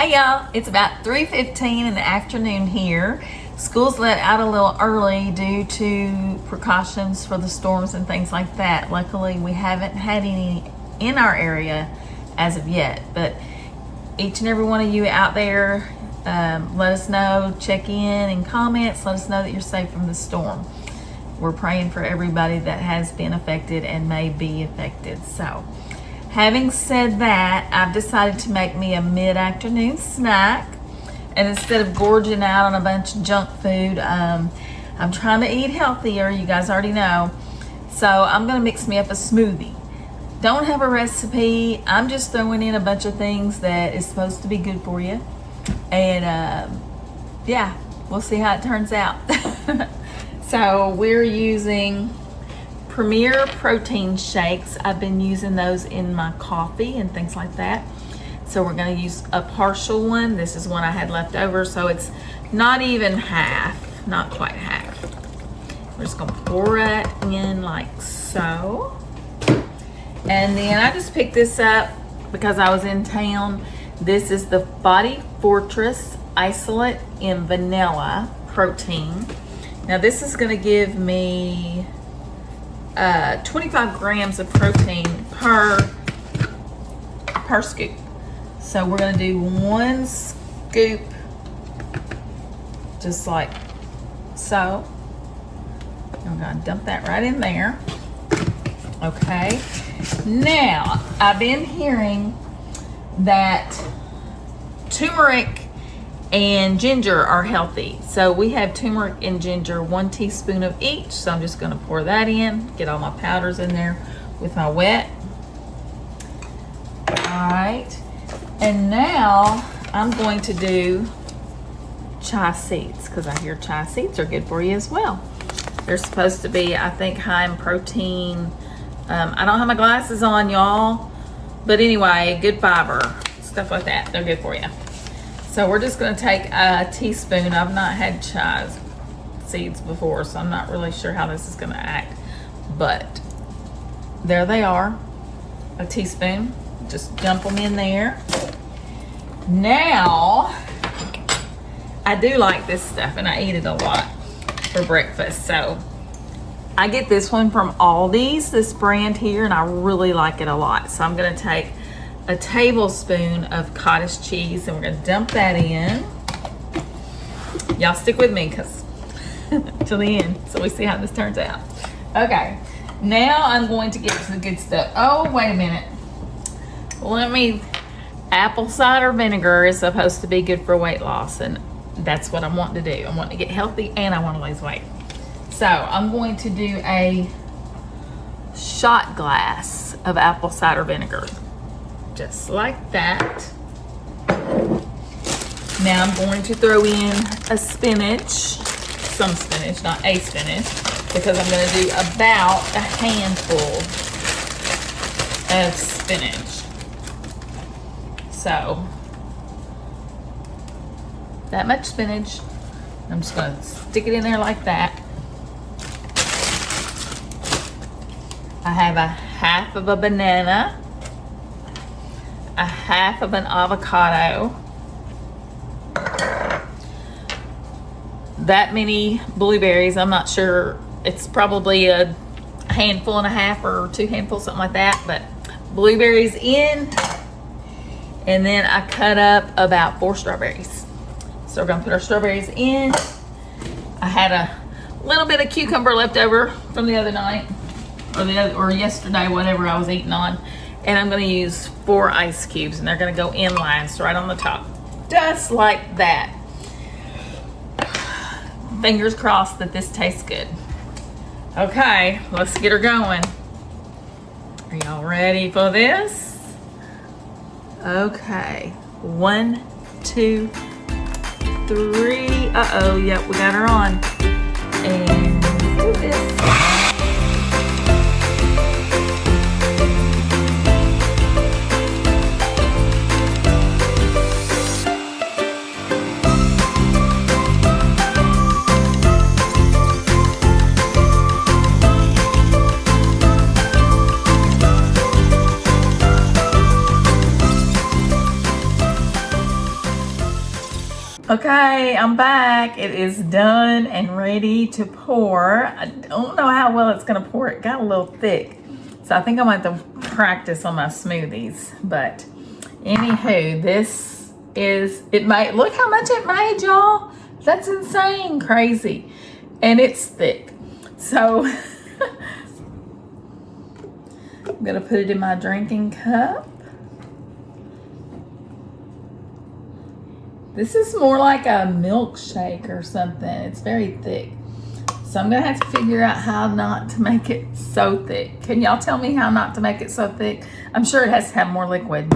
Hey y'all, it's about 3:15 in the afternoon here. School's let out a little early due to precautions for the storms and things like that. Luckily, we haven't had any in our area as of yet, but each and every one of you out there, let us know, check in and comments, let us know that you're safe from the storm. We're praying for everybody that has been affected and may be affected. So, having said that, I've decided to make me a mid-afternoon snack. And instead of gorging out on a bunch of junk food, I'm trying to eat healthier, you guys already know. So I'm gonna mix me up a smoothie. Don't have a recipe, I'm just throwing in a bunch of things that is supposed to be good for you. And yeah, we'll see how it turns out. So we're using Premier protein shakes. I've been using those in my coffee and things like that. So we're going to use a partial one. This is one I had left over, so it's not even half, not quite half. We're just going to pour it in like so. And then I just picked this up because I was in town. This is the Body Fortress Isolate in Vanilla Protein. Now this is going to give me 25 grams of protein per scoop. So we're going to do one scoop just like so. I'm going to dump that right in there. Okay. Now, I've been hearing that turmeric and ginger are healthy. So we have turmeric and ginger, 1 teaspoon of each. So I'm just going to pour that in, get all my powders in there with my wet. All right. And now I'm going to do chia seeds because I hear chia seeds are good for you as well. They're supposed to be, I think, high in protein. I don't have my glasses on, y'all. But anyway, good fiber, stuff like that. They're good for you. So we're just going to take a teaspoon. I've not had chia seeds before, so I'm not really sure how this is going to act. But there they are, a teaspoon. Just dump them in there. Now, I do like this stuff, and I eat it a lot for breakfast. So I get this one from Aldi's, this brand here, and I really like it a lot. So I'm going to take a tablespoon of cottage cheese and we're going to dump that in. Y'all stick with me because till the end so we see how this turns out. Okay, now I'm going to get to the good stuff. Oh, wait a minute. Apple cider vinegar is supposed to be good for weight loss, and that's what I'm wanting to do. I'm wanting to get healthy and I want to lose weight. So I'm going to do a shot glass of apple cider vinegar. Just like that. Now I'm going to throw in a spinach, some spinach, not a spinach, because I'm going to do about a handful of spinach. So, that much spinach. I'm just going to stick it in there like that. I have a half of a banana, a half of an avocado, that many blueberries. I'm not sure, it's probably a handful and a half or 2 handfuls, something like that, but blueberries in, and then I cut up about 4 strawberries. So we're gonna put our strawberries in. I had a little bit of cucumber left over from the other night, or yesterday, whatever I was eating on. And I'm gonna use 4 ice cubes, and they're gonna go in lines right on the top. Just like that. Fingers crossed that this tastes good. Okay, let's get her going. Are y'all ready for this? Okay, 1, 2, 3. Uh-oh, yep, we got her on. And do this. Okay, I'm back. It is done and ready to pour. I don't know how well it's gonna pour. It got a little thick. So I think I'm gonna have to practice on my smoothies. But anywho, this is, it made, look how much it made, y'all. That's insane, crazy. And it's thick. So I'm gonna put it in my drinking cup. This is more like a milkshake or something. It's very thick. So I'm gonna have to figure out how not to make it so thick. Can y'all tell me how not to make it so thick? I'm sure it has to have more liquid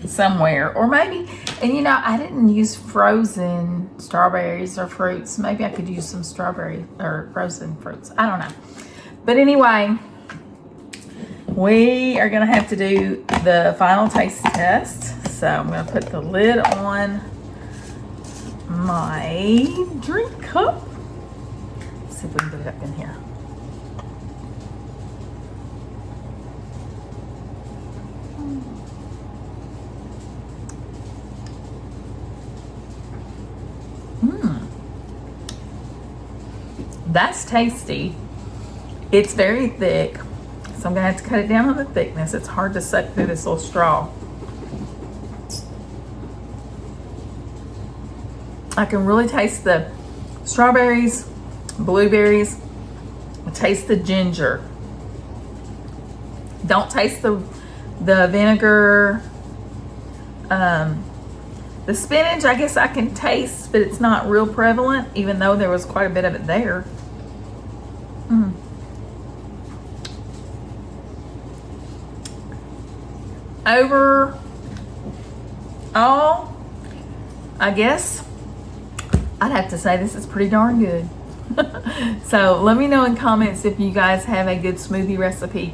somewhere. Or maybe, and you know, I didn't use frozen strawberries or fruits. Maybe I could use some strawberry or frozen fruits. I don't know. But anyway, we are gonna have to do the final taste test. So I'm gonna put the lid on my drink cup. Let's see if we can get it up in here. That's tasty. It's very thick, so I'm gonna have to cut it down on the thickness. It's hard to suck through this little straw. I can really taste the strawberries, blueberries. I taste the ginger. Don't taste the vinegar. The spinach, I guess I can taste, but it's not real prevalent, even though there was quite a bit of it there. Overall, I guess I'd have to say this is pretty darn good. So let me know in comments if you guys have a good smoothie recipe.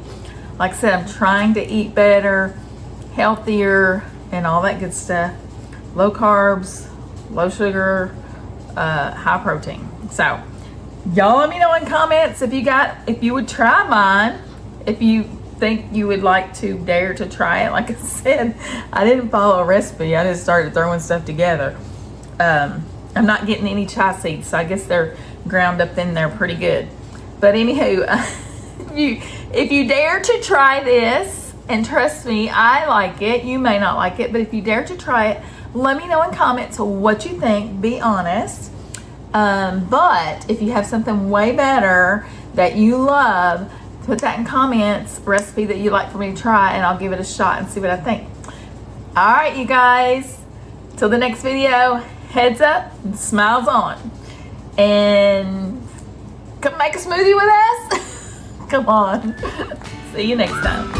Like I said, I'm trying to eat better, healthier, and all that good stuff. Low carbs, low sugar, high protein. So y'all let me know in comments if you would try mine, if you think you would like to dare to try it. Like I said, I didn't follow a recipe. I just started throwing stuff together. I'm not getting any chia seeds, so I guess they're ground up in there pretty good. But anywho, if you dare to try this, and trust me, I like it. You may not like it, but if you dare to try it, let me know in comments what you think. Be honest. But if you have something way better that you love, put that in comments, recipe that you'd like for me to try, and I'll give it a shot and see what I think. All right, you guys, till the next video, heads up and smiles on. And come make a smoothie with us. Come on. See you next time.